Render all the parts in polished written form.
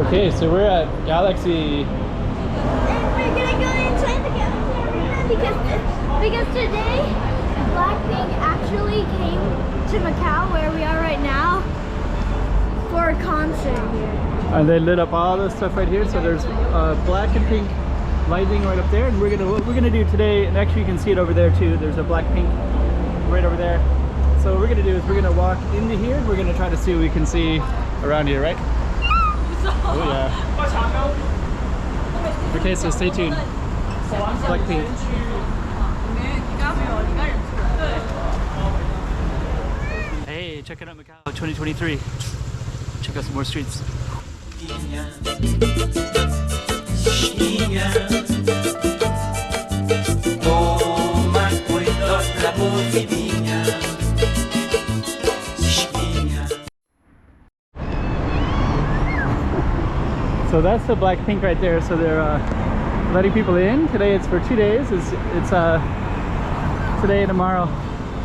Okay, so we're at Galaxy. And we're gonna go inside the Galaxy Arena because today Blackpink actually came to Macau, where we are right now, for a concert here. And they lit up all this stuff right here. So there's black and pink lighting right up there. And what we're gonna do today, and actually you can see it over there too. There's a Blackpink right over there. So what we're gonna do is we're gonna walk into here and we're gonna try to see what we can see around here, right? Oh yeah. Okay, so stay tuned. Blackpink. Hey, check it out, Macau 2023. Check out some more streets. So that's the Blackpink right there. So they're letting people in. Today it's for 2 days. It's today and tomorrow.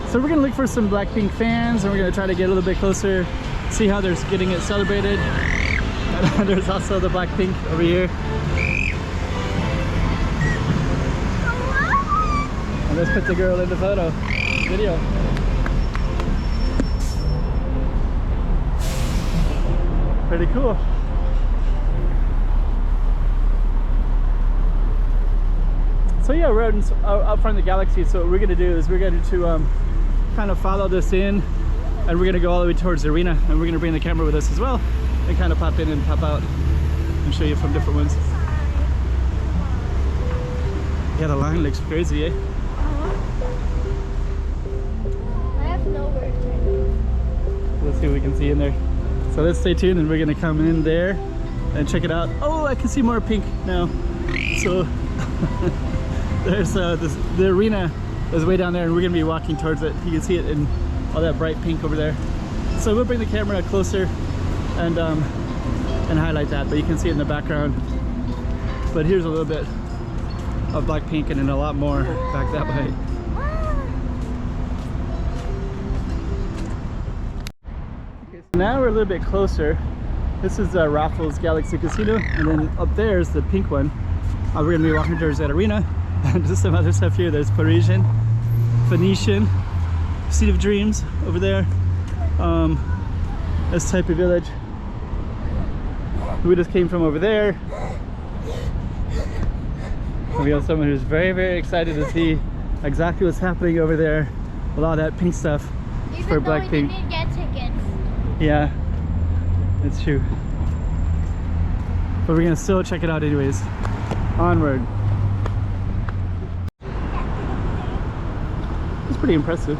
So we're gonna look for some Blackpink fans and we're gonna try to get a little bit closer, see how they're getting it celebrated. And there's also the Blackpink over here. And let's put the girl in the photo, video. Pretty cool. So yeah, we're out front of the Galaxy. So what we're gonna do is we're going to kind of follow this in, and we're gonna go all the way towards the arena, and we're gonna bring the camera with us as well, and kind of pop in and pop out and show you from different ones. Yeah, the line looks crazy, eh? I have no words right now. Let's see what we can see in there. So let's stay tuned, and we're gonna come in there and check it out. Oh, I can see more pink now. So there's the arena is way down there, and we're gonna be walking towards it. You can see it in all that bright pink over there. So we'll bring the camera closer and highlight that, but you can see it in the background. But here's a little bit of Blackpink and then a lot more back that way. Okay, so now we're a little bit closer. This is Raffles Galaxy Casino, and then up there is the pink one. We're gonna be walking towards that arena. And just some other stuff here. There's Parisian, Phoenician, Seat of Dreams over there. That's Taipa Village. We just came from over there. And we have someone who's very, very excited to see exactly what's happening over there with all that pink stuff. Even for though Blackpink. we didn't get tickets. Yeah, it's true. But we're gonna still check it out anyways. Onward. It's pretty impressive.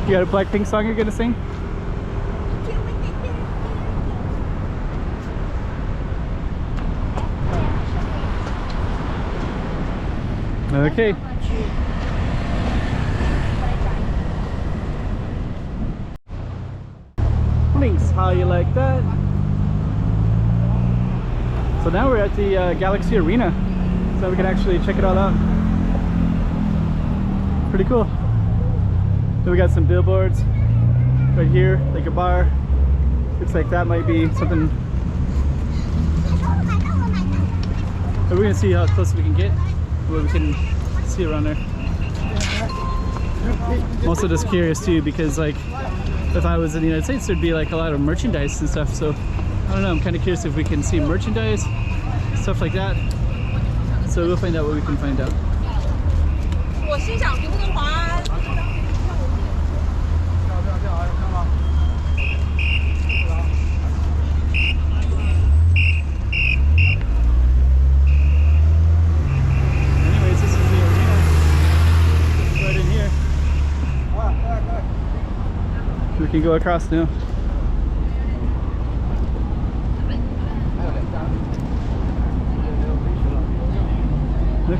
You got a Blackpink song you're gonna sing? Okay. Thanks, how you like that? So now we're at the Galaxy Arena, so we can actually check it all out. Pretty cool. Then we got some billboards right here, like a bar. Looks like that might be something. But we're gonna see how close we can get, what we can see around there. I'm also just curious too, because like if I was in the United States, there'd be like a lot of merchandise and stuff. So I don't know, I'm kind of curious if we can see merchandise, stuff like that. So we'll find out what we can find out. Anyways, this is the arena. It's right in here. We can go across now.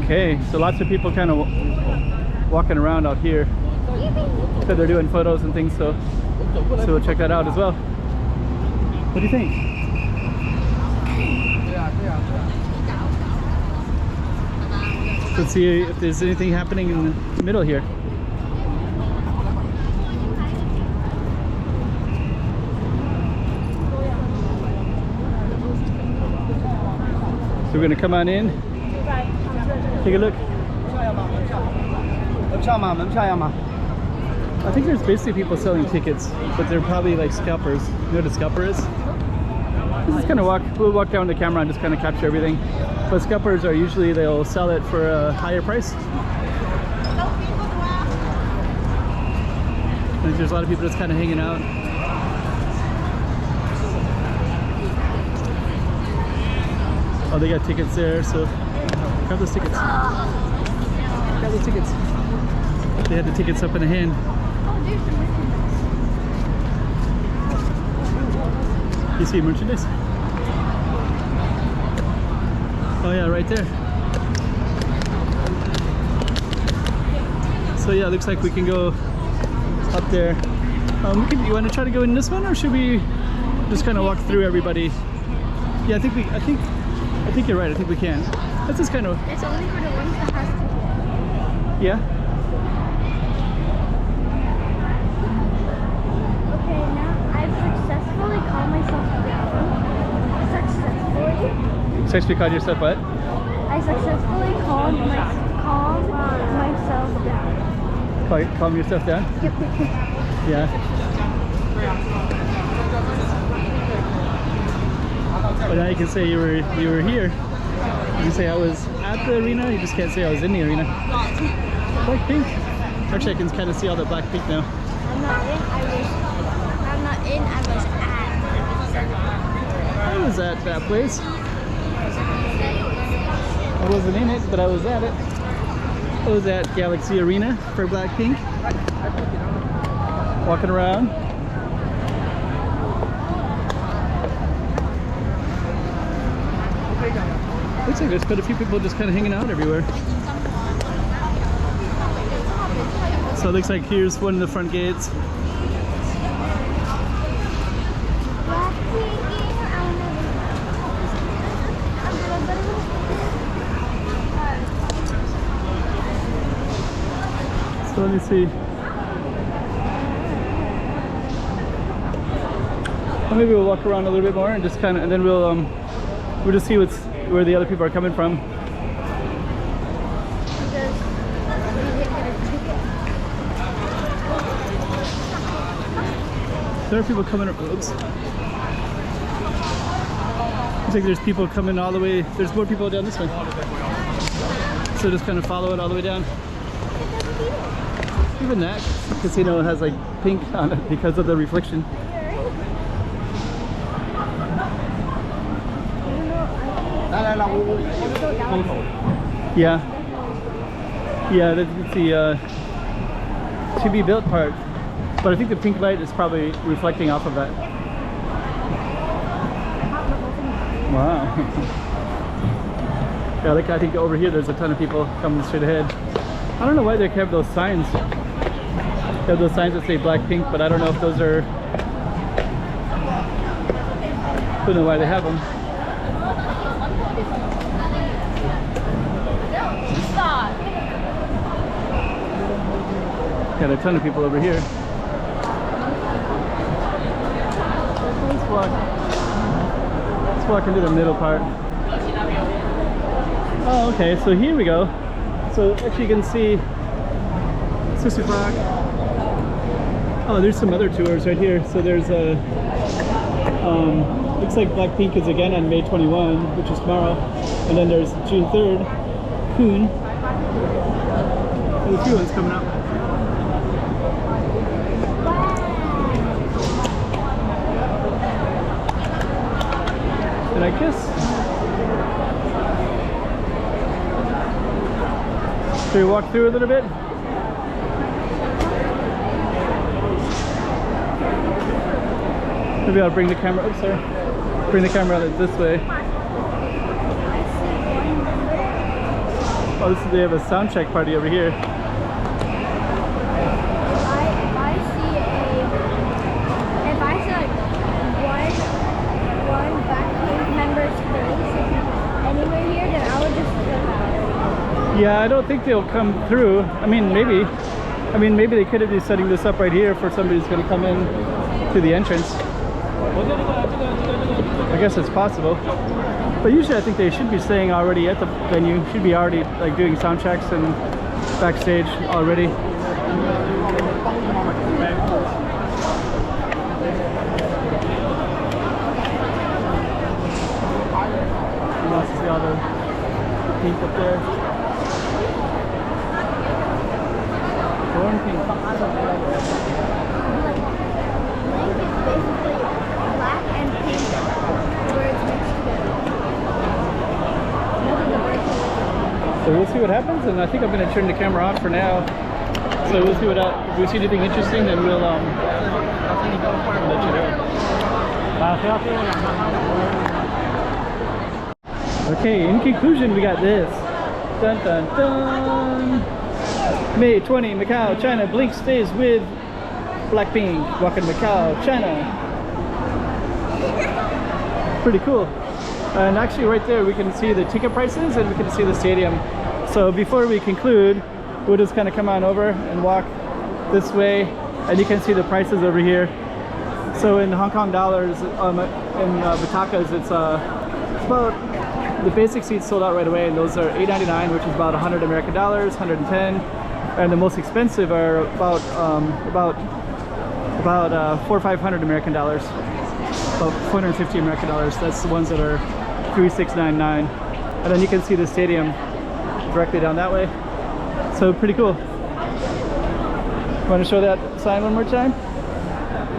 Okay, so lots of people kind of walking around out here. So they're doing photos and things, so we'll check that out as well. What do you think? Let's see if there's anything happening in the middle here. So we're gonna come on in, take a look. I think there's basically people selling tickets, but they're probably like scalpers. You know what a scalper is? Just kind of we'll walk down the camera and just kind of capture everything. But scalpers are usually, they'll sell it for a higher price. And there's a lot of people just kind of hanging out. Oh, they got tickets there, so grab those tickets. Grab those tickets. They had the tickets up in the hand. You see merchandise? Oh yeah, right there. So yeah, it looks like we can go up there. You want to try to go in this one, or should we just kind of walk through everybody? Yeah, I think you're right. I think we can. That's just kind of. It's only for the ones that has tickets. Yeah. Okay, now I've successfully calmed myself down. Successfully called yourself what? I successfully calmed myself down. Calm yourself down? Yep. Yeah. But now you can say you were here. You can say I was at the arena. You just can't say I was in the arena. Blackpink. Actually, I can kind of see all the Blackpink now. I'm not in. I was at. I was at that place. I wasn't in it, but I was at it. I was at Galaxy Arena for Blackpink. Walking around. Looks like there's quite a few people just kind of hanging out everywhere. So it looks like here's one of the front gates. So let me see. Well, maybe we'll walk around a little bit more and just kind of, and then we'll just see where the other people are coming from. There are people coming. Oops. Looks like there's people coming all the way. There's more people down this way. So just kind of follow it all the way down. Even that casino has like pink on it because of the reflection. Yeah. Yeah, that's the to be built part. But I think the pink light is probably reflecting off of that. Wow. Yeah, like I think over here there's a ton of people coming straight ahead. I don't know why they have those signs. They have those signs that say Blackpink, but I don't know if those are. I don't know why they have them. Got a ton of people over here. Let's walk into the middle part. Oh, okay, so here we go. So actually you can see Sissy Rock. Oh, there's some other tours right here. So there's a, looks like Blackpink is again on May 21, which is tomorrow. And then there's June 3rd, Kun. There's a few ones coming up. And I guess, should we walk through a little bit? Maybe I'll bring the camera, oops, sorry. Bring the camera this way. Oh, they have a sound check party over here. If I see like one Blackpink member's face anywhere here, then I would just flip out. Yeah, I don't think they'll come through. I mean, maybe they could have been setting this up right here for somebody who's going to come in to the entrance. I guess it's possible. But usually I think they should be staying already at the venue, should be already like doing sound checks and backstage already. You also see all the pink up there. Warm pink. Black and pink words mixed together. So we'll see what happens, and I think I'm going to turn the camera off for now. So we'll see what if we see anything interesting, then we'll let you know. Okay, in conclusion, we got this. Dun dun dun. May 20, Macau, China. Blink stays with Blackpink. Walking Macau, China. Pretty cool. And actually right there we can see the ticket prices and we can see the stadium. So before we conclude, we'll just kind of come on over and walk this way, and you can see the prices over here. So in Hong Kong dollars, in butakas, it's about, the basic seats sold out right away, and those are $8.99, which is about 100 American dollars, 110, and the most expensive are about 400 or 500 American dollars. About 450 American dollars. That's the ones that are 3699, and then you can see the stadium directly down that way. So pretty cool. Want to show that sign one more time?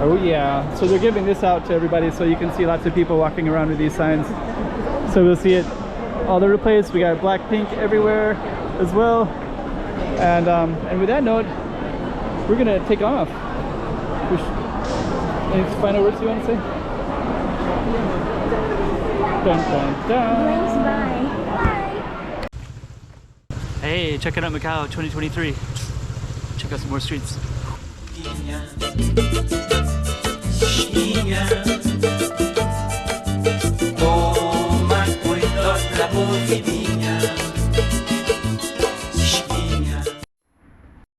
Oh yeah. So they're giving this out to everybody, so you can see lots of people walking around with these signs. So we'll see it all over the place. We got Blackpink everywhere as well. And with that note, we're gonna take off. Any final words you want to say? Dun, dun, dun. Bye. Hey, check it out, Macau 2023. Check out some more streets.